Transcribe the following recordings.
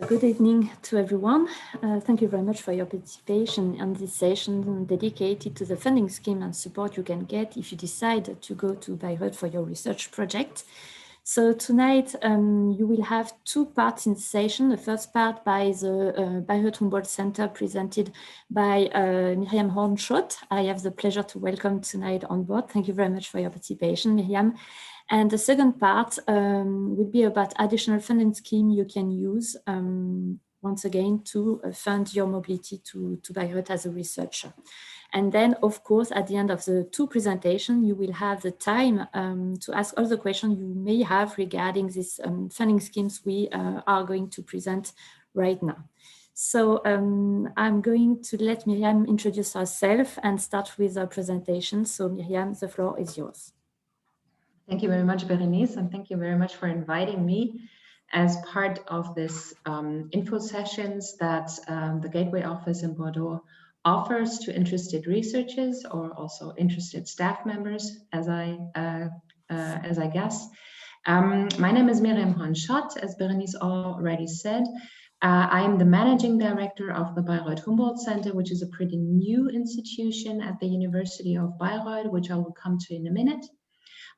Good evening to everyone. Thank you very much for your participation in this session dedicated to the funding scheme and support you can get if you decide to go to Bayreuth for your research project. So tonight you will have two parts in the session. The first part by the Bayreuth Humboldt Center presented by Miriam Hornschott. I have the pleasure to welcome tonight on board. Thank you very much for your participation, Miriam. And the second part will be about additional funding scheme you can use once again to fund your mobility to Bayreuth as a researcher. And then, of course, at the end of the two presentations, you will have the time to ask all the questions you may have regarding these funding schemes we are going to present right now. So I'm going to let Miriam introduce herself and start with her presentation. So Miriam, the floor is yours. Thank you very much, Berenice, and thank you very much for inviting me as part of this info sessions that the Gateway Office in Bordeaux offers to interested researchers or also interested staff members, as I guess. My name is Miriam Hornschott, as Berenice already said. I am the managing director of the Bayreuth Humboldt Center, which is a pretty new institution at the University of Bayreuth, which I will come to in a minute.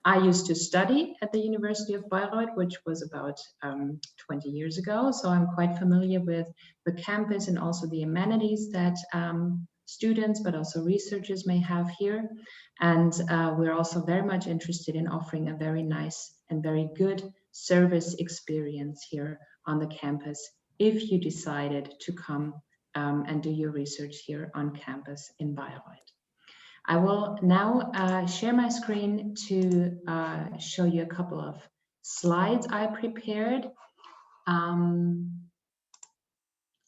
I used to study at the University of Bayreuth, which was about 20 years ago. So I'm quite familiar with the campus and also the amenities that students, but also researchers may have here. And we're also very much interested in offering a very nice and very good service experience here on the campus if you decided to come and do your research here on campus in Bayreuth. I will now share my screen to show you a couple of slides I prepared.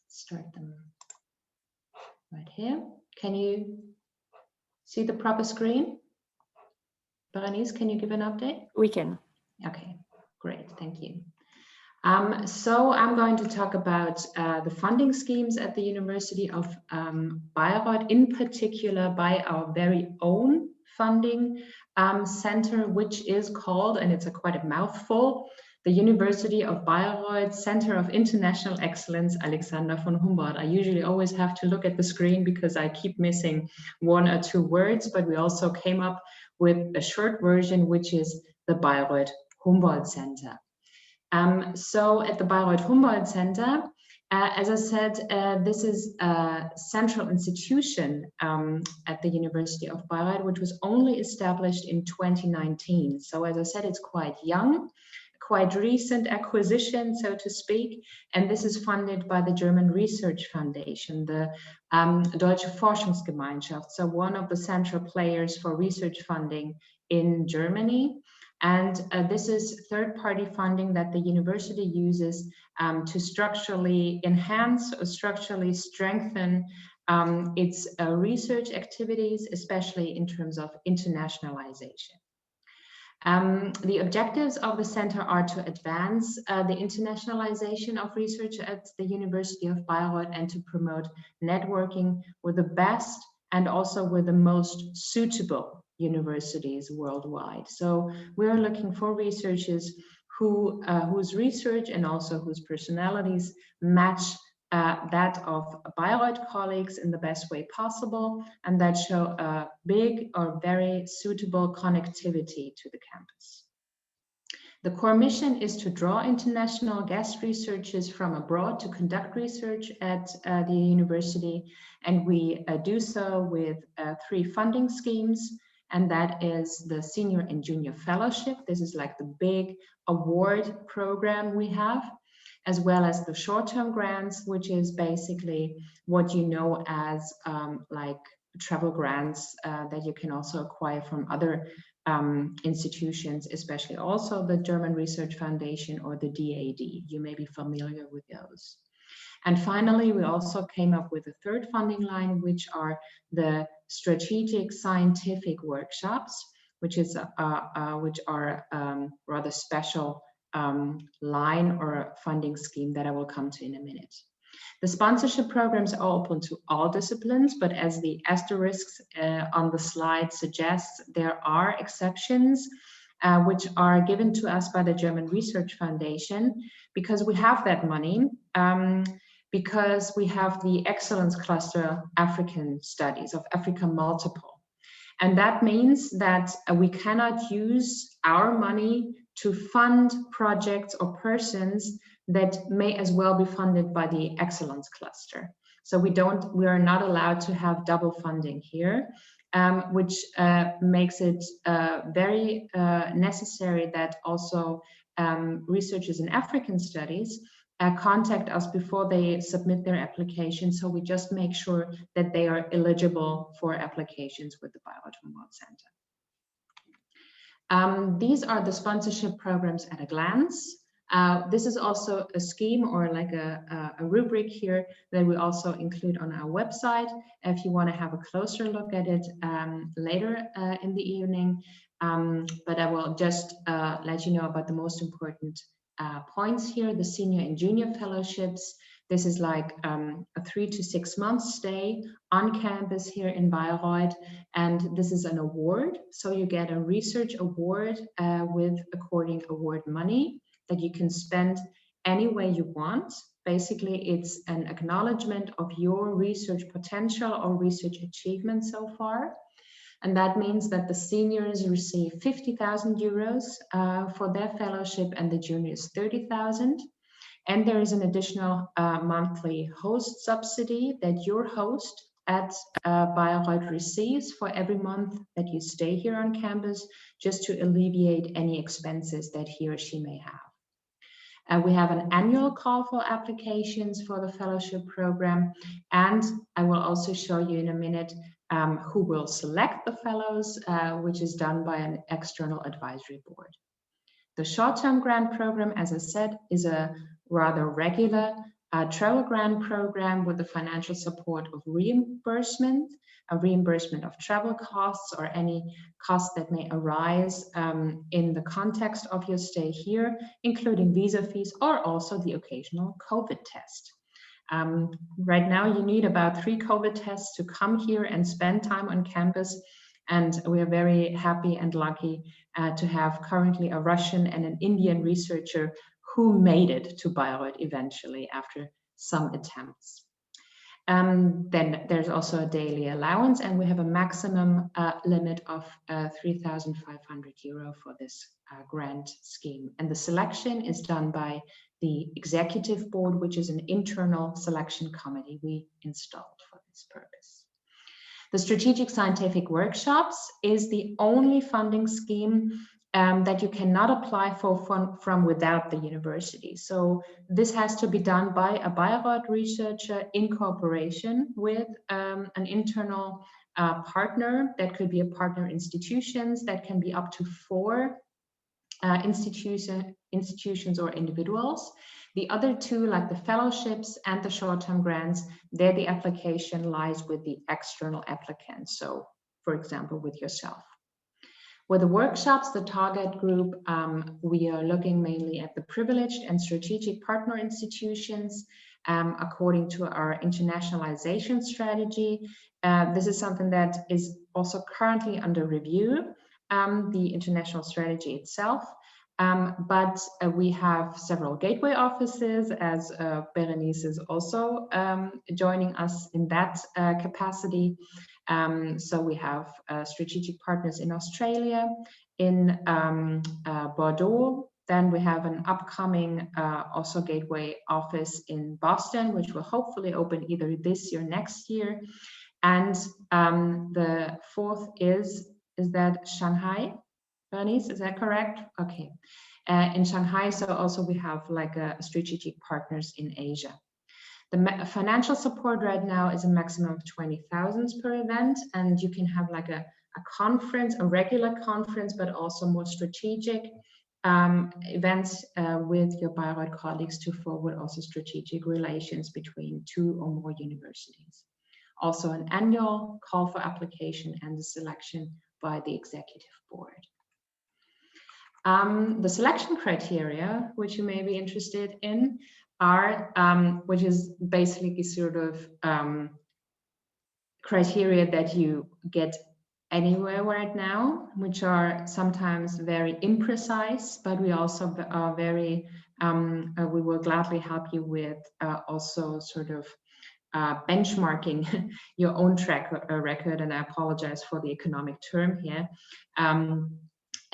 Start them right here. Can you see the proper screen? Berenice, can you give an update? We can. Okay, great, thank you. So I'm going to talk about the funding schemes at the University of Bayreuth, in particular by our very own funding center, which is called, and it's quite a mouthful, the University of Bayreuth Center of International Excellence, Alexander von Humboldt. I usually always have to look at the screen because I keep missing one or two words, but we also came up with a short version, which is the Bayreuth Humboldt Center. So at the Bayreuth Humboldt Center, as I said, this is a central institution at the University of Bayreuth, which was only established in 2019. So as I said, it's quite young, quite recent acquisition, so to speak. And this is funded by the German Research Foundation, the Deutsche Forschungsgemeinschaft, so one of the central players for research funding in Germany. And this is third-party funding that the university uses to structurally enhance or structurally strengthen its research activities, especially in terms of internationalization. The objectives of the center are to advance the internationalization of research at the University of Bayreuth and to promote networking with the best and also with the most suitable universities worldwide. So we're looking for researchers whose research and also whose personalities match that of Bayreuth colleagues in the best way possible, and that show a big or very suitable connectivity to the campus. The core mission is to draw international guest researchers from abroad to conduct research at the university, and we do so with 3 funding schemes. And that is the Senior and Junior Fellowship. This is like the big award program we have, as well as the short-term grants, which is basically what you know as like travel grants that you can also acquire from other institutions, especially also the German Research Foundation or the DAED. You may be familiar with those. And finally, we also came up with a third funding line, which are the strategic scientific workshops, which are rather special line or funding scheme that I will come to in a minute. The sponsorship programs are open to all disciplines, but as the asterisks on the slide suggests, there are exceptions which are given to us by the German Research Foundation because we have that money because we have the Excellence Cluster African Studies of Africa Multiple. And that means that we cannot use our money to fund projects or persons that may as well be funded by the Excellence Cluster. So we are not allowed to have double funding here, which makes it very necessary that also researchers in African studies contact us before they submit their application. So we just make sure that they are eligible for applications with the Bayreuth Humboldt Center. These are the sponsorship programs at a glance. This is also a scheme or like a rubric here that we also include on our website if you want to have a closer look at it later in the evening. But I will just let you know about the most important points here. The senior and junior fellowships. This is like a 3 to 6 month stay on campus here in Bayreuth, and this is an award. So you get a research award with according award money that you can spend any way you want. Basically, it's an acknowledgement of your research potential or research achievement so far. And that means that the seniors receive 50,000 euros for their fellowship and the juniors 30,000. And there is an additional monthly host subsidy that your host at Bayreuth receives for every month that you stay here on campus, just to alleviate any expenses that he or she may have. We have an annual call for applications for the fellowship program, and I will also show you in a minute who will select the fellows, which is done by an external advisory board. The short-term grant program, as I said, is a rather regular travel grant program with the financial support of reimbursement, a reimbursement of travel costs or any costs that may arise in the context of your stay here, including visa fees or also the occasional COVID test. Right now, you need about 3 COVID tests to come here and spend time on campus. And we are very happy and lucky to have currently a Russian and an Indian researcher who made it to Bayreuth eventually after some attempts. Then there's also a daily allowance, and we have a maximum limit of 3,500 euro for this grant scheme. And the selection is done by the executive board, which is an internal selection committee we installed for this purpose. The strategic scientific workshops is the only funding scheme that you cannot apply for from without the university. So this has to be done by a Bayreuth researcher in cooperation with an internal partner. That could be a partner institutions, that can be up to 4 institutions or individuals. The other 2, like the fellowships and the short-term grants, there the application lies with the external applicant. So, for example, with yourself. With the workshops, the target group, we are looking mainly at the privileged and strategic partner institutions according to our internationalization strategy. This is something that is also currently under review, the international strategy itself. But we have several gateway offices, as Berenice is also joining us in that capacity. So we have strategic partners in Australia, in Bordeaux. Then we have an upcoming also gateway office in Boston, which will hopefully open either this year or next year. And the 4th is that Shanghai? Bernice, is that correct? Okay. In Shanghai, so also we have like a strategic partners in Asia. The financial support right now is a maximum of 20,000 per event, and you can have like a conference, a regular conference, but also more strategic events with your Bayreuth colleagues to forward also strategic relations between 2 or more universities. Also an annual call for application and the selection by the executive board. The selection criteria, which you may be interested in, are, which is basically sort of criteria that you get anywhere right now, which are sometimes very imprecise, but we also are very we will gladly help you with also sort of benchmarking your own track record, and I apologize for the economic term here.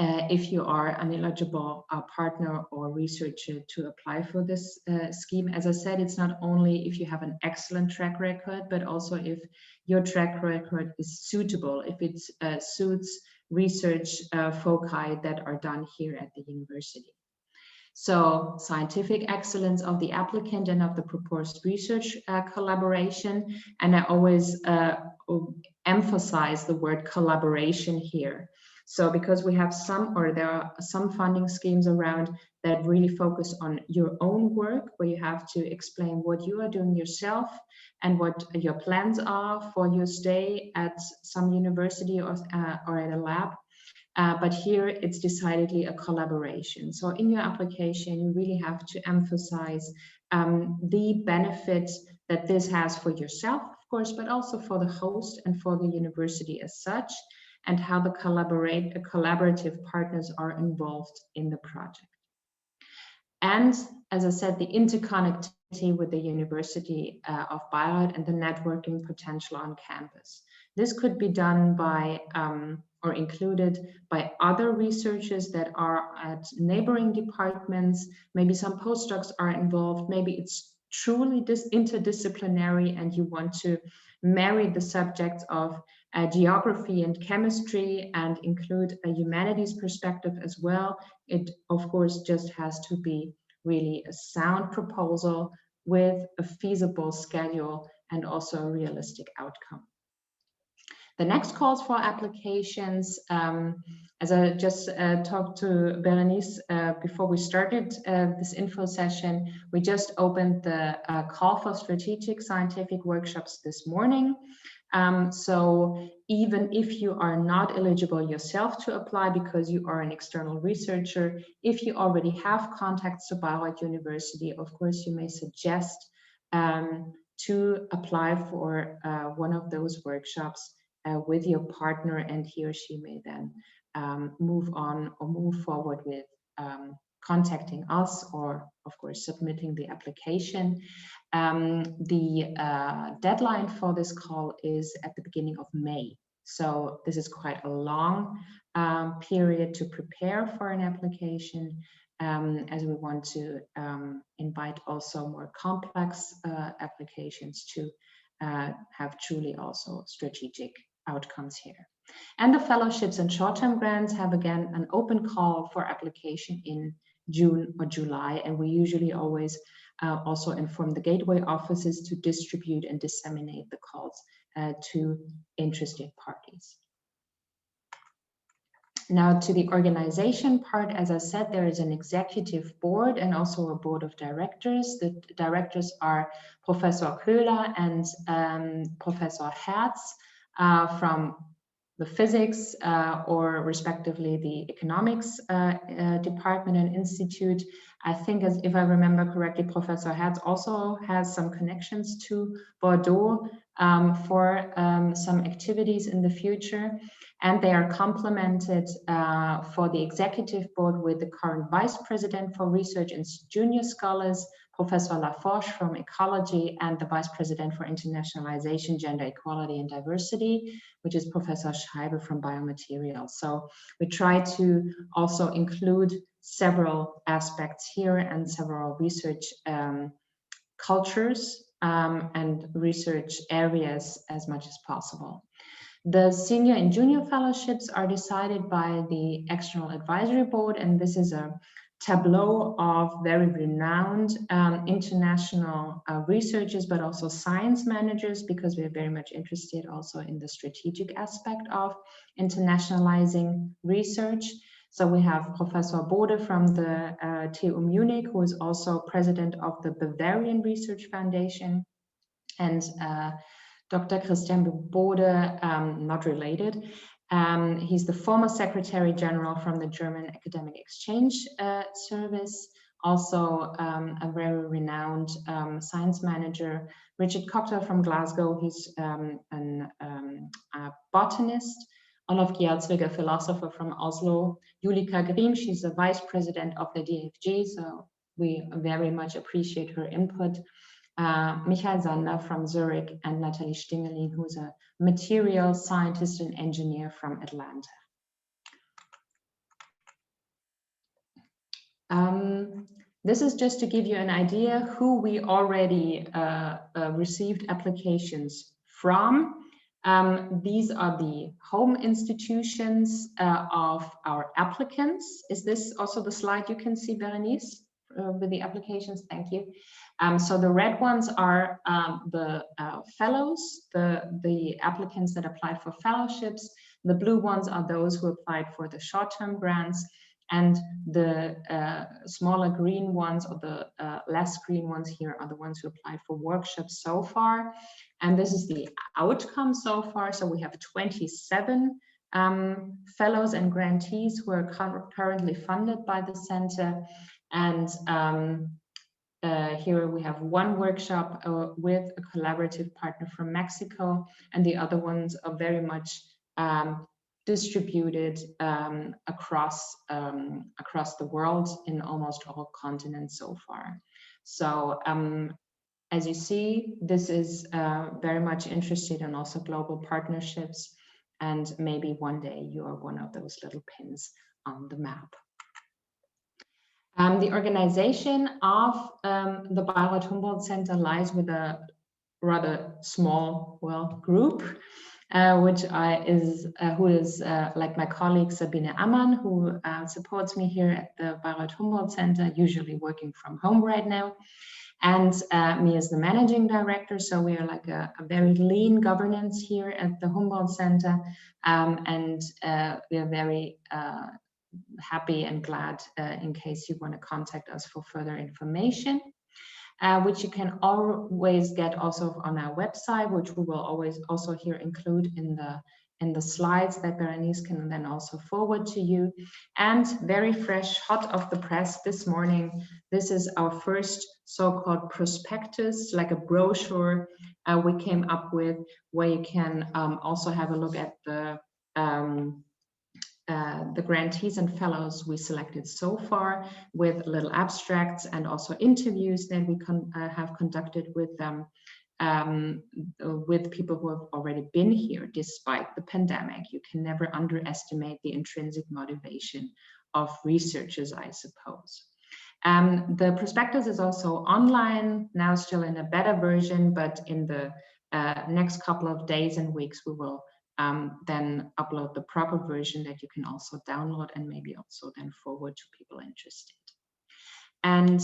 If you are an eligible partner or researcher to apply for this scheme. As I said, it's not only if you have an excellent track record, but also if your track record is suitable, if it suits research foci that are done here at the university. So scientific excellence of the applicant and of the proposed research collaboration. And I always emphasize the word collaboration here. So because we have there are some funding schemes around that really focus on your own work, where you have to explain what you are doing yourself and what your plans are for your stay at some university or at a lab. But here it's decidedly a collaboration. So in your application, you really have to emphasize the benefits that this has for yourself, of course, but also for the host and for the university as such, and how the collaborative partners are involved in the project. And as I said, the interconnectivity with the University of Bayreuth and the networking potential on campus. This could be done by or included by other researchers that are at neighboring departments. Maybe some postdocs are involved. Maybe it's truly interdisciplinary and you want to marry the subjects of geography and chemistry and include a humanities perspective as well. It, of course, just has to be really a sound proposal with a feasible schedule and also a realistic outcome. The next calls for applications, as I just talked to Berenice before we started this info session, we just opened the call for strategic scientific workshops this morning. So even if you are not eligible yourself to apply because you are an external researcher, if you already have contacts to Bayreuth University, of course, you may suggest to apply for one of those workshops with your partner, and he or she may then move on or move forward with contacting us or, of course, submitting the application. The deadline for this call is at the beginning of May. So this is quite a long period to prepare for an application, as we want to invite also more complex applications to have truly also strategic outcomes here. And the fellowships and short-term grants have again an open call for application in June or July, and we usually always also inform the gateway offices to distribute and disseminate the calls to interested parties. Now to the organization part, as I said, there is an executive board and also a board of directors. The directors are Professor Köhler and Professor Herz from the physics or respectively the economics department and institute. I think, as if I remember correctly, Professor Herz also has some connections to Bordeaux for some activities in the future. And they are complemented for the executive board with the current vice president for research and junior scholars, Professor Laforge from ecology, and the vice president for internationalization, gender equality and diversity, which is Professor Scheibe from biomaterials. So we try to also include several aspects here and several research cultures and research areas as much as possible. The senior and junior fellowships are decided by the external advisory board, and this is a tableau of very renowned international researchers, but also science managers, because we are very much interested also in the strategic aspect of internationalizing research. So we have Professor Bode from the TU Munich, who is also president of the Bavarian Research Foundation, and Dr. Christian Bode, not related. He's the former Secretary General from the German Academic Exchange Service, also a very renowned science manager. Richard Cocktail from Glasgow, he's a botanist. Olaf Gjerdsvig, a philosopher from Oslo. Julika Grimm, she's the Vice President of the DFG, so we very much appreciate her input. Michael Sander from Zurich, and Nathalie Stingeling, who's a material scientist and engineer from Atlanta. This is just to give you an idea who we already received applications from. These are the home institutions of our applicants. Is this also the slide you can see, Berenice, with the applications? Thank you. So the red ones are the fellows, the applicants that applied for fellowships. The blue ones are those who applied for the short-term grants. And the smaller green ones, or the less green ones here, are the ones who applied for workshops so far. And this is the outcome so far. So we have 27 fellows and grantees who are currently funded by the center. And here we have one workshop with a collaborative partner from Mexico, and the other ones are very much distributed across the world in almost all continents so far. So as you see, this is very much interested in also global partnerships, and maybe one day you are one of those little pins on the map. The organization of the Bayreuth Humboldt Center lies with a rather small, group, which who is like my colleague Sabine Ammann, who supports me here at the Bayreuth Humboldt Center, usually working from home right now, and me as the managing director. So we are like a very lean governance here at the Humboldt Center, and we are very happy and glad in case you want to contact us for further information. Which you can always get also on our website, which we will always also here include in the slides that Berenice can then also forward to you. And very fresh, hot off the press this morning, this is our first so-called prospectus, like a brochure we came up with, where you can also have a look at the grantees and fellows we selected so far, with little abstracts and also interviews that we have conducted with them, with people who have already been here despite the pandemic. You can never underestimate the intrinsic motivation of researchers, I suppose. The prospectus is also online, now still in a beta version, but in the next couple of days and weeks, we will then upload the proper version that you can also download and maybe also then forward to people interested. And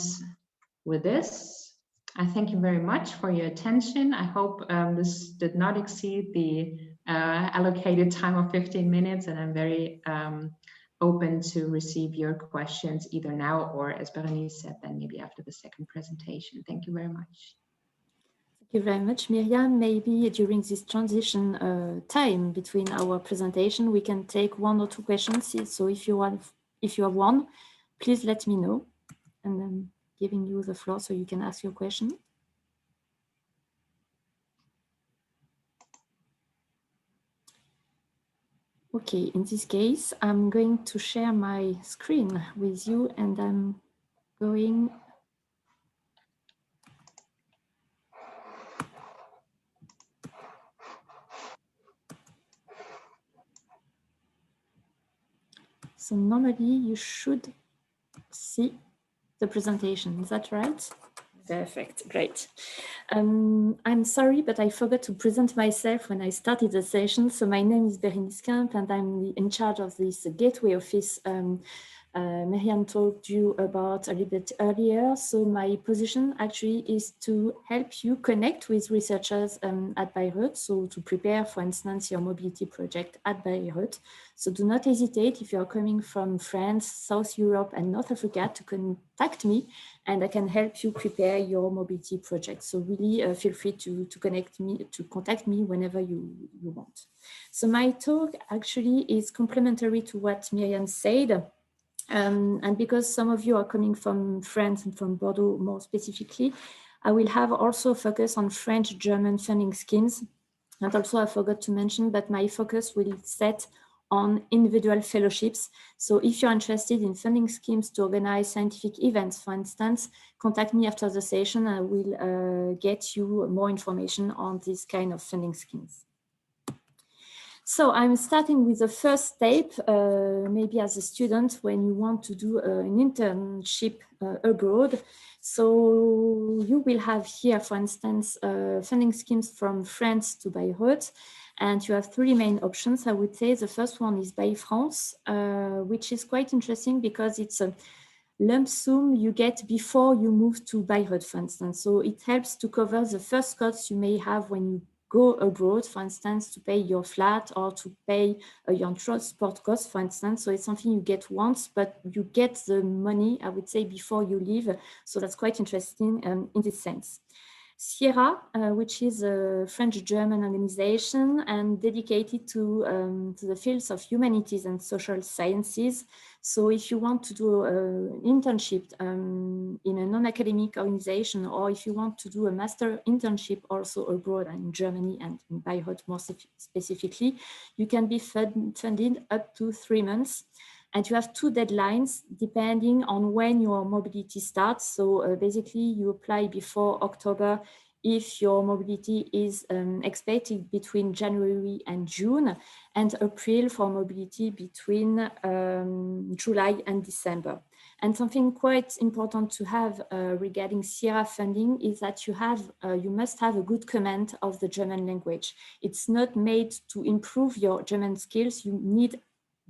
with this, I thank you very much for your attention. I hope this did not exceed the allocated time of 15 minutes, and I'm very open to receive your questions either now or, as Berenice said, then maybe after the second presentation. Thank you very much. Thank you very much, Miriam. Maybe during this transition time between our presentation, we can take one or two questions. So if you have one, please let me know, and then giving you the floor so you can ask your question. Okay, in this case, I'm going to share my screen with you, and I'm going so normally you should see the presentation, is that right? Perfect, great. I'm sorry, but I forgot to present myself when I started the session. So my name is Berenice Kemp, and I'm in charge of this Gateway Office Miriam told you about a little bit earlier. So my position actually is to help you connect with researchers at Bayreuth, so to prepare, for instance, your mobility project at Bayreuth. So do not hesitate if you're coming from France, South Europe, and North Africa to contact me, and I can help you prepare your mobility project. So really feel free to contact me whenever you want. So my talk actually is complementary to what Miriam said. And because some of you are coming from France and from Bordeaux more specifically, I will have also a focus on French-German funding schemes. And also I forgot to mention, but my focus will set on individual fellowships. So if you're interested in funding schemes to organize scientific events, for instance, contact me after the session. I will get you more information on this kind of funding schemes. So I'm starting with the first step, maybe as a student when you want to do an internship abroad. So you will have here, for instance, funding schemes from France to Bayreuth. And you have three main options, I would say. The first one is Bay France, which is quite interesting because it's a lump sum you get before you move to Bayreuth, for instance. So it helps to cover the first costs you may have when you go abroad, for instance, to pay your flat or to pay your transport costs, for instance. So it's something you get once, but you get the money, I would say, before you leave. So that's quite interesting in this sense. Sierra, which is a French-German organization and dedicated to the fields of humanities and social sciences. So if you want to do an internship in a non-academic organization, or if you want to do a master internship also abroad in Germany and in Bayreuth more specifically, you can be funded up to 3 months. And you have two deadlines depending on when your mobility starts. So basically you apply before October if your mobility is expected between January and June, and April for mobility between July and December. And something quite important to have regarding Sierra funding is that you must have a good command of the German language. It's not made to improve your German skills. You need,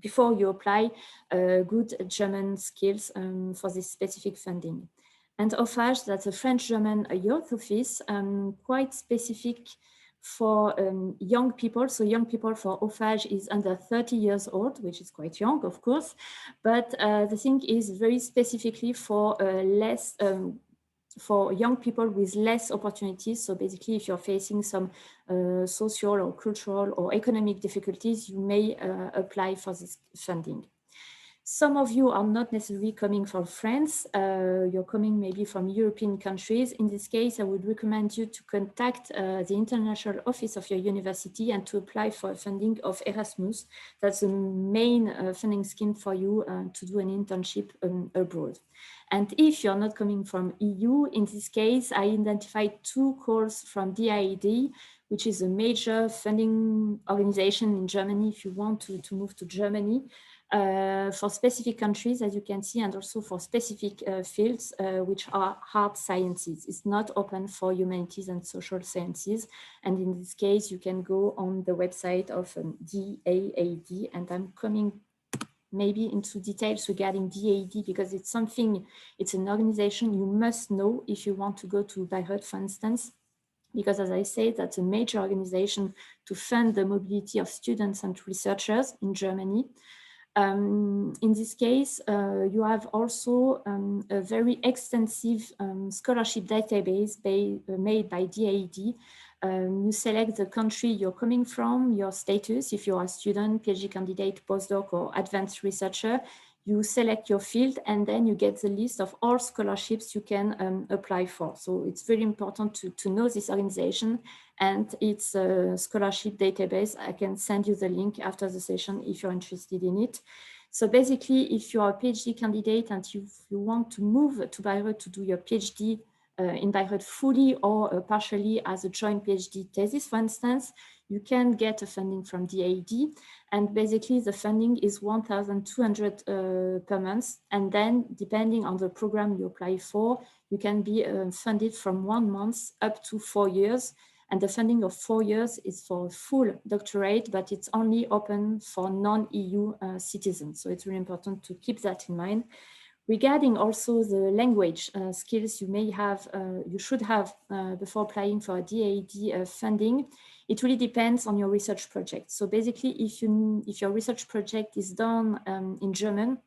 before you apply, good German skills for this specific funding. And OFAGE, that's a French-German youth office, quite specific for young people. So young people for OFAGE is under 30 years old, which is quite young, of course. But the thing is very specifically for for young people with less opportunities. So basically, if you're facing some social or cultural or economic difficulties, you may apply for this funding. Some of you are not necessarily coming from France, you're coming maybe from European countries. In this case, I would recommend you to contact the international office of your university and to apply for funding of Erasmus. That's the main funding scheme for you to do an internship abroad. And if you're not coming from EU, in this case, I identified two calls from DAED, which is a major funding organization in Germany if you want to move to Germany. For specific countries, as you can see, and also for specific fields, which are hard sciences. It's not open for humanities and social sciences. And in this case, you can go on the website of DAED, and I'm coming maybe into details regarding DAED because it's an organization you must know if you want to go to Bayreuth, for instance. Because as I said, that's a major organization to fund the mobility of students and researchers in Germany. In this case, you have also a very extensive scholarship database made by DAED. You select the country you're coming from, your status, if you're a student, PhD candidate, postdoc, or advanced researcher. You select your field, and then you get the list of all scholarships you can apply for. So it's very important to know this organization and its scholarship database. I can send you the link after the session if you're interested in it. So basically, if you're a PhD candidate and you want to move to Bayreuth to do your PhD in Bayreuth fully or partially as a joint PhD thesis, for instance, you can get a funding from DAED. And basically the funding is 1,200 per month. And then depending on the program you apply for, you can be funded from 1 month up to 4 years. And the funding of 4 years is for full doctorate, but it's only open for non-EU citizens. So it's really important to keep that in mind. Regarding also the language skills you may have, you should have before applying for a DAED funding, it really depends on your research project. So basically, if your research project is done in German,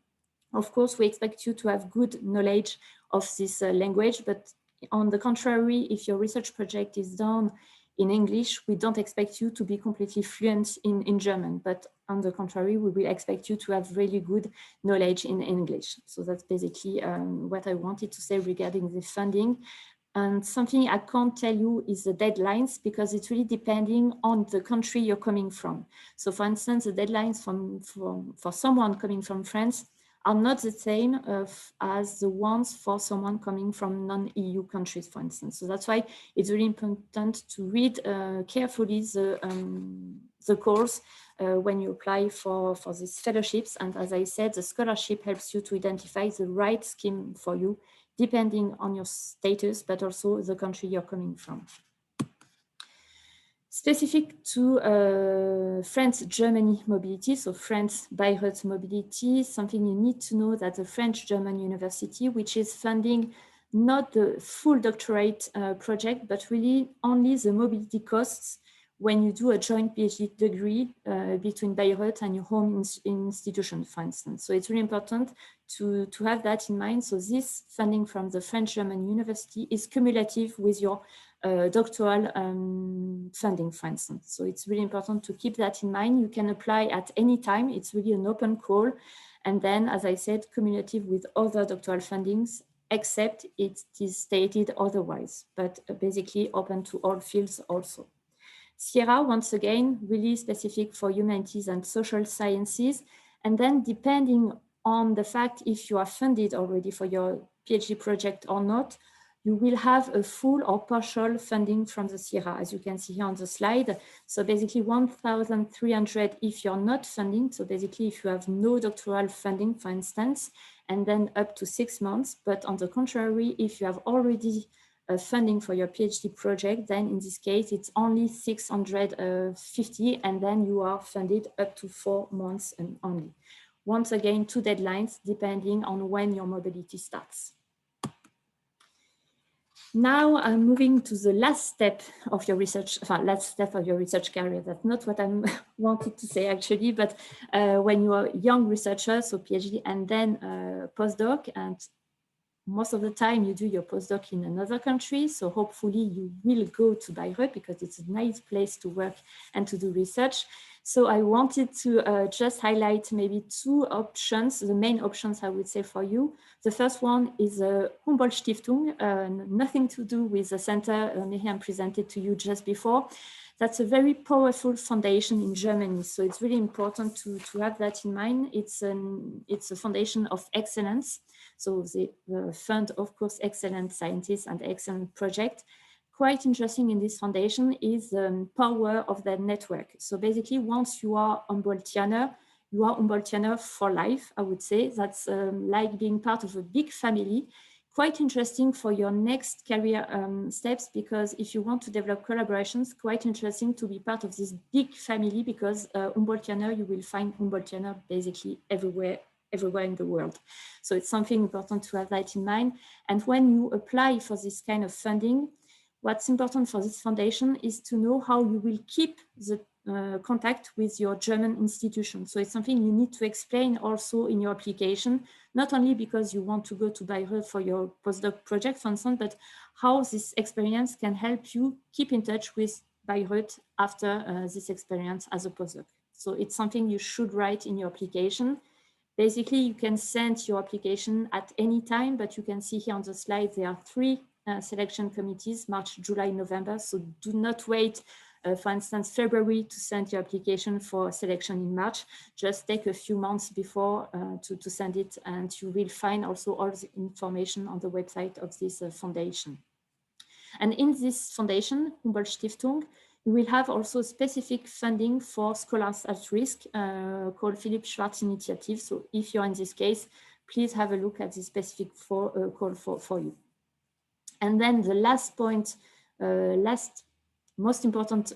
of course, we expect you to have good knowledge of this language, but on the contrary, if your research project is done in English, we don't expect you to be completely fluent in German, but on the contrary, we will expect you to have really good knowledge in English. So that's basically what I wanted to say regarding the funding. And something I can't tell you is the deadlines, because it's really depending on the country you're coming from. So for instance, the deadlines for someone coming from France are not the same as the ones for someone coming from non-EU countries, for instance. So that's why it's really important to read carefully the course when you apply for these fellowships. And as I said, the scholarship helps you to identify the right scheme for you, depending on your status, but also the country you're coming from. Specific to France-Germany mobility, so France-Bayreuth mobility, something you need to know that the French-German university, which is funding not the full doctorate project, but really only the mobility costs when you do a joint PhD degree between Bayreuth and your home institution, for instance. So it's really important to have that in mind. So this funding from the French-German university is cumulative with your doctoral funding, for instance. So it's really important to keep that in mind. You can apply at any time. It's really an open call. And then, as I said, cumulative with other doctoral fundings, except it is stated otherwise, but basically open to all fields also. Sierra, once again, really specific for humanities and social sciences. And then depending on the fact if you are funded already for your PhD project or not, you will have a full or partial funding from the Sierra, as you can see here on the slide. So basically 1,300 if you're not funding. So basically if you have no doctoral funding, for instance, and then up to 6 months. But on the contrary, if you have already funding for your PhD project, then in this case, it's only 650, and then you are funded up to 4 months and only. Once again, 2 deadlines depending on when your mobility starts. Now I'm moving to the last step of your research, career. That's not what I wanted to say actually, but when you are a young researcher, so PhD and then postdoc, and most of the time you do your postdoc in another country. So hopefully you will go to Bayreuth because it's a nice place to work and to do research. So I wanted to just highlight maybe 2 options, the main options I would say for you. The first one is Humboldt Stiftung, nothing to do with the center Miriam presented to you just before. That's a very powerful foundation in Germany. So it's really important to have that in mind. It's a foundation of excellence. So they fund, of course, excellent scientists and excellent projects. Quite interesting in this foundation is the power of their network. So basically, once you are Humboldtianer, you are Humboldtianer for life, I would say. That's like being part of a big family. Quite interesting for your next career steps, because if you want to develop collaborations, quite interesting to be part of this big family, because Humboldtianer, you will find Humboldtianer basically everywhere in the world. So it's something important to have that in mind. And when you apply for this kind of funding, what's important for this foundation is to know how you will keep the contact with your German institution. So it's something you need to explain also in your application, not only because you want to go to Bayreuth for your postdoc project, for instance, but how this experience can help you keep in touch with Bayreuth after this experience as a postdoc. So it's something you should write in your application. Basically, you can send your application at any time, but you can see here on the slide, there are 3 selection committees, March, July, November. So do not wait, for instance, February to send your application for selection in March. Just take a few months before to send it, and you will find also all the information on the website of this foundation. And in this foundation, Humboldt Stiftung, you will have also specific funding for scholars at risk called Philipp Schwarz Initiative. So if you're in this case, please have a look at this specific call for you. And then the last point, most important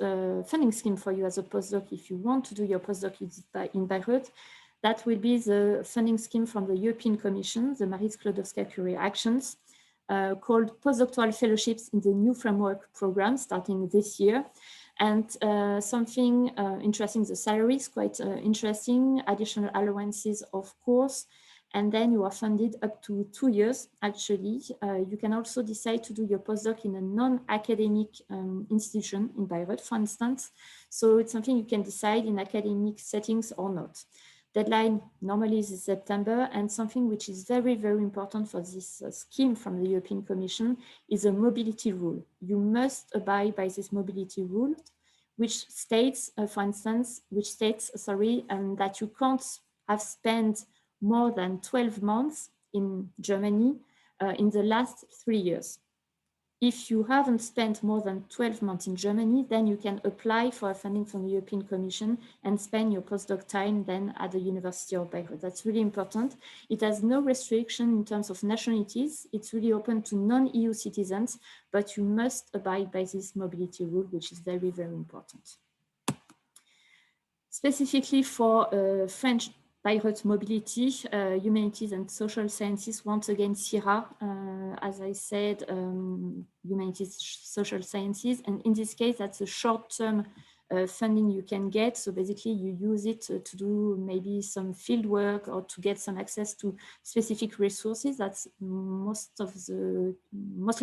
funding scheme for you as a postdoc, if you want to do your postdoc in Bayreuth, that will be the funding scheme from the European Commission, the Marie Sklodowska-Curie Actions, called postdoctoral fellowships in the new framework program starting this year. And something interesting, the salary is quite interesting, additional allowances, of course, and then you are funded up to 2 years, actually. You can also decide to do your postdoc in a non-academic institution in Bayreuth, for instance. So it's something you can decide in academic settings or not. Deadline normally is September, and something which is very, very important for this scheme from the European Commission is a mobility rule. You must abide by this mobility rule, which states, for instance, that you can't have spent more than 12 months in Germany in the last 3 years. If you haven't spent more than 12 months in Germany, then you can apply for funding from the European Commission and spend your postdoc time then at the University of Bayreuth. That's really important. It has no restriction in terms of nationalities. It's really open to non-EU citizens, but you must abide by this mobility rule, which is very, very important. Specifically for French Bayreuth mobility, humanities and social sciences, once again, CIRA, as I said, humanities, social sciences, and in this case, that's a short-term funding you can get. So basically you use it to do maybe some field work or to get some access to specific resources. That's mostly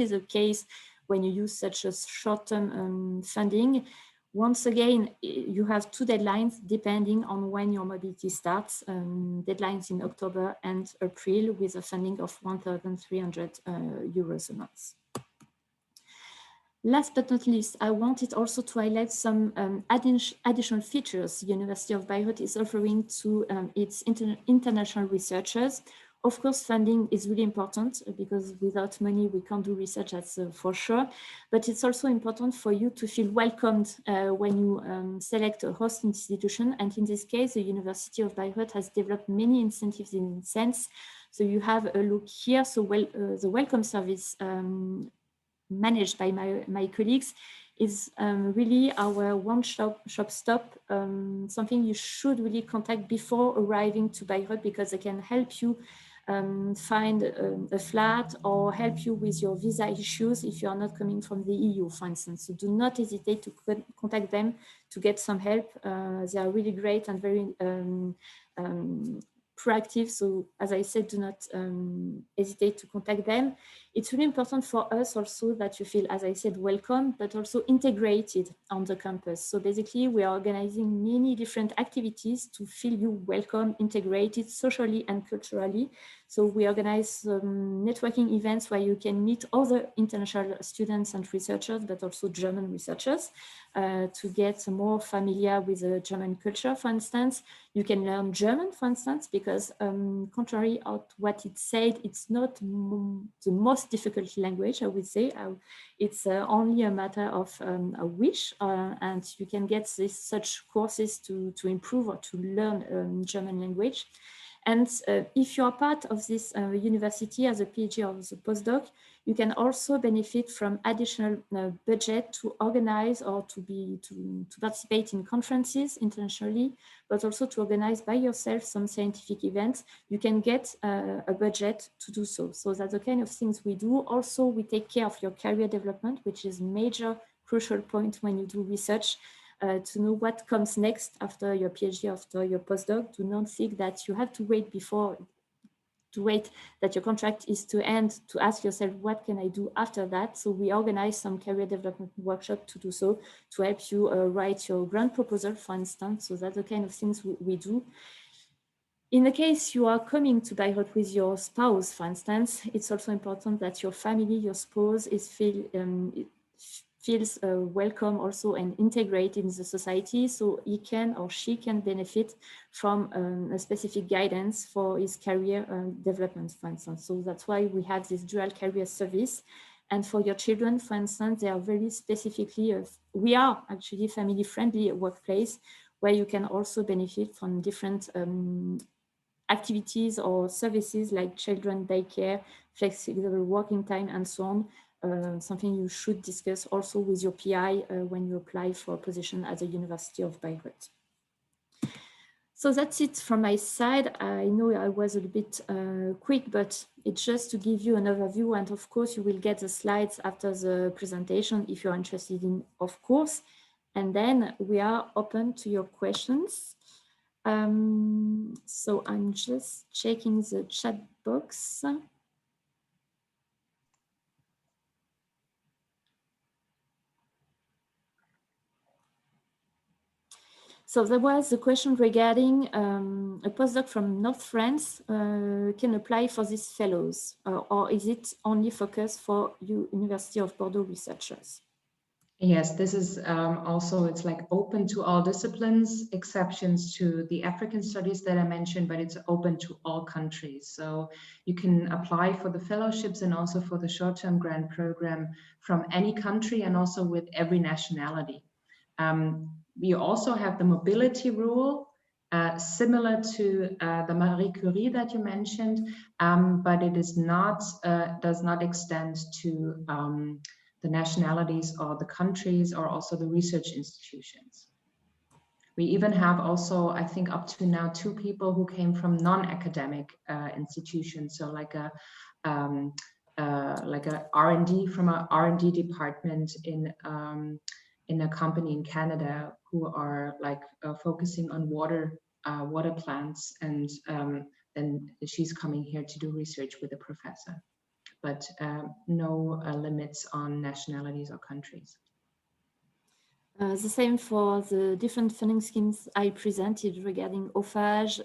the case when you use such a short-term funding. Once again, you have 2 deadlines depending on when your mobility starts. Deadlines in October and April with a funding of 1,300 euros a month. Last but not least, I wanted also to highlight some additional features the University of Bayreuth is offering to its international researchers. Of course, funding is really important because without money, we can't do research, that's for sure. But it's also important for you to feel welcomed when you select a host institution. And in this case, the University of Bayreuth has developed many incentives in this sense. So you have a look here. So the welcome service managed by my colleagues is really our one-stop stop, something you should really contact before arriving to Bayreuth because they can help you find a flat or help you with your visa issues if you are not coming from the EU, for instance. So do not hesitate to contact them to get some help. They are really great and very proactive. So as I said, do not hesitate to contact them. It's really important for us also that you feel, as I said, welcome, but also integrated on the campus. So basically we are organizing many different activities to feel you welcome, integrated socially and culturally. So we organize networking events where you can meet other international students and researchers, but also German researchers to get more familiar with the German culture, for instance. You can learn German, for instance, because contrary to what it said, it's not the most difficult language, I would say. It's only a matter of a wish, and you can get such courses to improve or to learn German language. And if you are part of this university as a PhD or as a postdoc, you can also benefit from additional budget to organize or to participate in conferences internationally, but also to organize by yourself some scientific events. You can get a budget to do so. So that's the kind of things we do. Also, we take care of your career development, which is a major crucial point when you do research. To know what comes next after your PhD, after your postdoc. Do not think that you have to wait that your contract is to end to ask yourself, what can I do after that? So we organize some career development workshop to do so, to help you write your grant proposal, for instance. So that's the kind of things we do. In the case you are coming to Bayreuth with your spouse, for instance, it's also important that your family, your spouse feels welcome also and integrated in the society, so he can or she can benefit from a specific guidance for his career development, for instance. So that's why we have this dual career service. And for your children, for instance, they are very specifically, we are actually family-friendly workplace where you can also benefit from different activities or services like children daycare, flexible working time, and so on. Something you should discuss also with your PI when you apply for a position at the University of Bayreuth. So that's it from my side. I know I was a bit quick, but it's just to give you an overview. And of course, you will get the slides after the presentation if you're interested in, of course. And then we are open to your questions. So I'm just checking the chat box. So there was a question regarding a postdoc from North France can apply for these fellows, or is it only focused for University of Bordeaux researchers? Yes, this is also, it's like open to all disciplines, exceptions to the African studies that I mentioned, but it's open to all countries. So you can apply for the fellowships and also for the short-term grant program from any country and also with every nationality. We also have the mobility rule, similar to the Marie Curie that you mentioned, but it is not, does not extend to the nationalities or the countries or also the research institutions. We even have also, I think up to now, 2 people who came from non-academic institutions. So like a R&D from a R&D department in a company in Canada who are like focusing on water plants, and then she's coming here to do research with a professor. But no limits on nationalities or countries. The same for the different funding schemes I presented regarding OFAGE,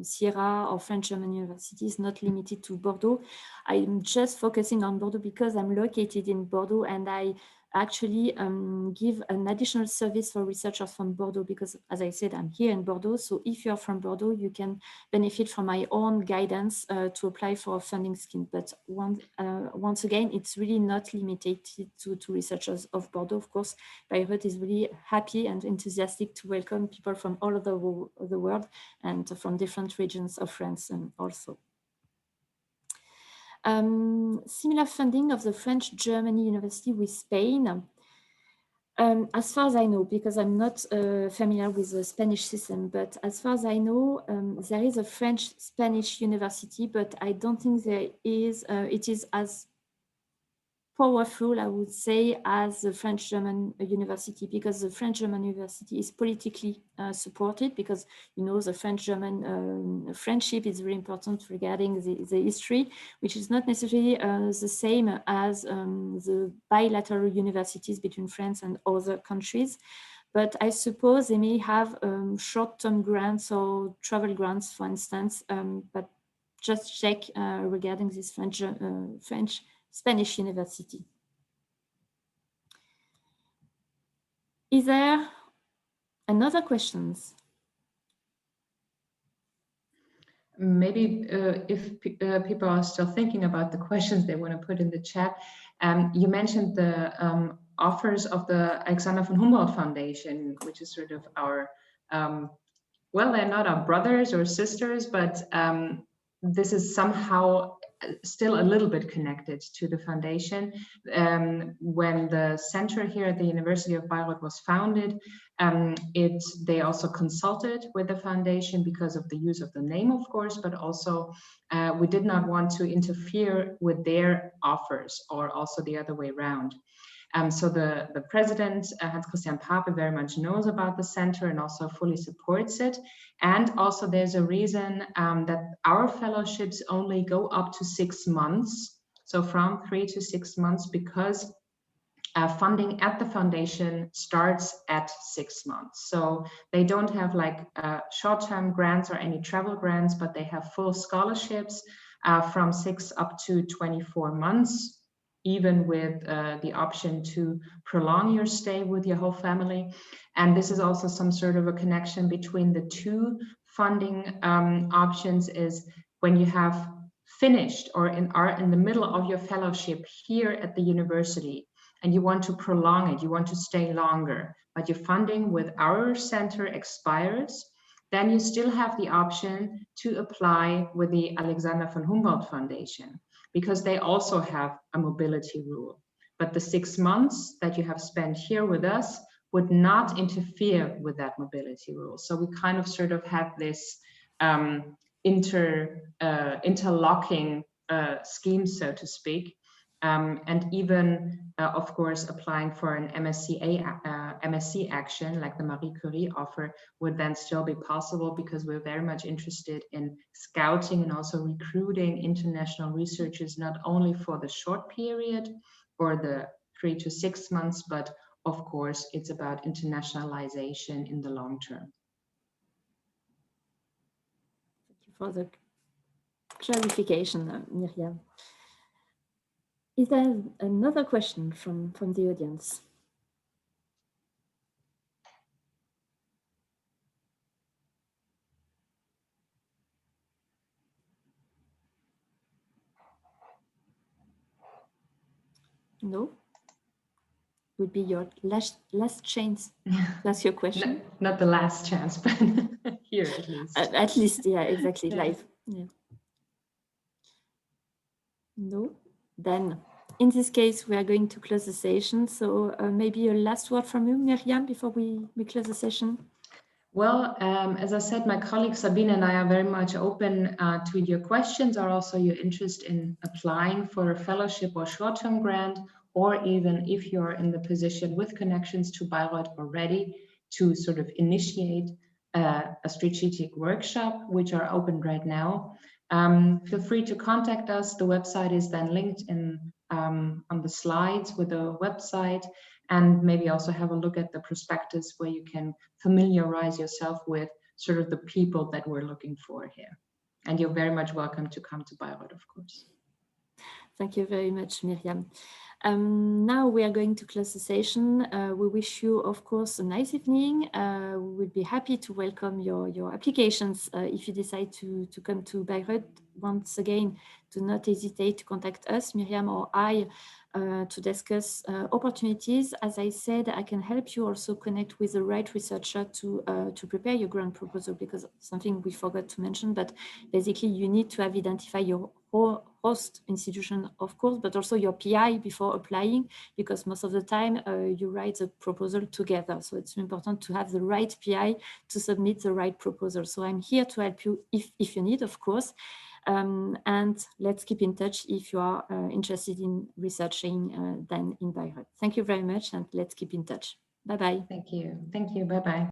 Sierra or French-German universities, not limited to Bordeaux. I'm just focusing on Bordeaux because I'm located in Bordeaux, and I actually give an additional service for researchers from Bordeaux because, as I said, I'm here in Bordeaux. So if you're from Bordeaux, you can benefit from my own guidance to apply for a funding scheme. But once again, it's really not limited to researchers of Bordeaux. Of course, Bayreuth is really happy and enthusiastic to welcome people from all over the world and from different regions of France also. Similar funding of the French-Germany University with Spain. As far as I know, because I'm not familiar with the Spanish system, but as far as I know, there is a French-Spanish university, but I don't think there is, it is as powerful, I would say, as the French-German university, because the French-German university is politically supported, because, you know, the French-German friendship is very important regarding the history, which is not necessarily the same as the bilateral universities between France and other countries. But I suppose they may have short-term grants or travel grants, for instance, but just check regarding this French-Spanish university. Is there another questions? Maybe if people are still thinking about the questions they want to put in the chat. You mentioned the offers of the Alexander von Humboldt Foundation, which is sort of our, well, they're not our brothers or sisters, but this is somehow still a little bit connected to the foundation. When the center here at the University of Bayreuth was founded, they also consulted with the foundation because of the use of the name, of course, but also we did not want to interfere with their offers, or also the other way around. So the president, Hans-Christian Pape, very much knows about the center and also fully supports it. And also there's a reason that our fellowships only go up to 6 months. So from 3 to 6 months, because funding at the foundation starts at 6 months. So they don't have like short-term grants or any travel grants, but they have full scholarships from 6 up to 24 months. Even with the option to prolong your stay with your whole family. And this is also some sort of a connection between the two funding options, is when you have finished or are in the middle of your fellowship here at the university and you want to prolong it, you want to stay longer, but your funding with our center expires, then you still have the option to apply with the Alexander von Humboldt Foundation, because they also have a mobility rule. But the 6 months that you have spent here with us would not interfere with that mobility rule. So we kind of sort of have this interlocking scheme, so to speak. And even, of course, applying for an MSc action like the Marie Curie offer would then still be possible, because we're very much interested in scouting and also recruiting international researchers, not only for the short period or the 3 to 6 months, but of course, it's about internationalization in the long term. Thank you for the clarification, Miriam. Is there another question from the audience? No? Would be your last chance to ask your question? Not the last chance, but here at least. At least, yeah, exactly, Yeah. live. Yeah. No? Then, in this case, we are going to close the session. So maybe a last word from you, Miriam, before we close the session? Well, as I said, my colleague Sabine and I are very much open to your questions or also your interest in applying for a fellowship or short-term grant, or even if you're in the position with connections to Bayreuth already to sort of initiate a strategic workshop, which are open right now. Feel free to contact us. The website is then linked in on the slides with the website. And maybe also have a look at the prospectus where you can familiarize yourself with sort of the people that we're looking for here. And you're very much welcome to come to Bayreuth, of course. Thank you very much, Miriam. Now we are going to close the session. We wish you, of course, a nice evening. We would be happy to welcome your applications if you decide to come to Bayreuth. Once again, do not hesitate to contact us, Miriam or I, to discuss opportunities. As I said, I can help you also connect with the right researcher to prepare your grant proposal, because something we forgot to mention, but basically you need to have identified your host institution, of course, but also your PI before applying, because most of the time you write the proposal together. So it's important to have the right PI to submit the right proposal. So I'm here to help you if you need, of course. And let's keep in touch if you are interested in researching then in Bayreuth. Thank you very much, and let's keep in touch. Bye-bye. Thank you. Thank you. Bye-bye.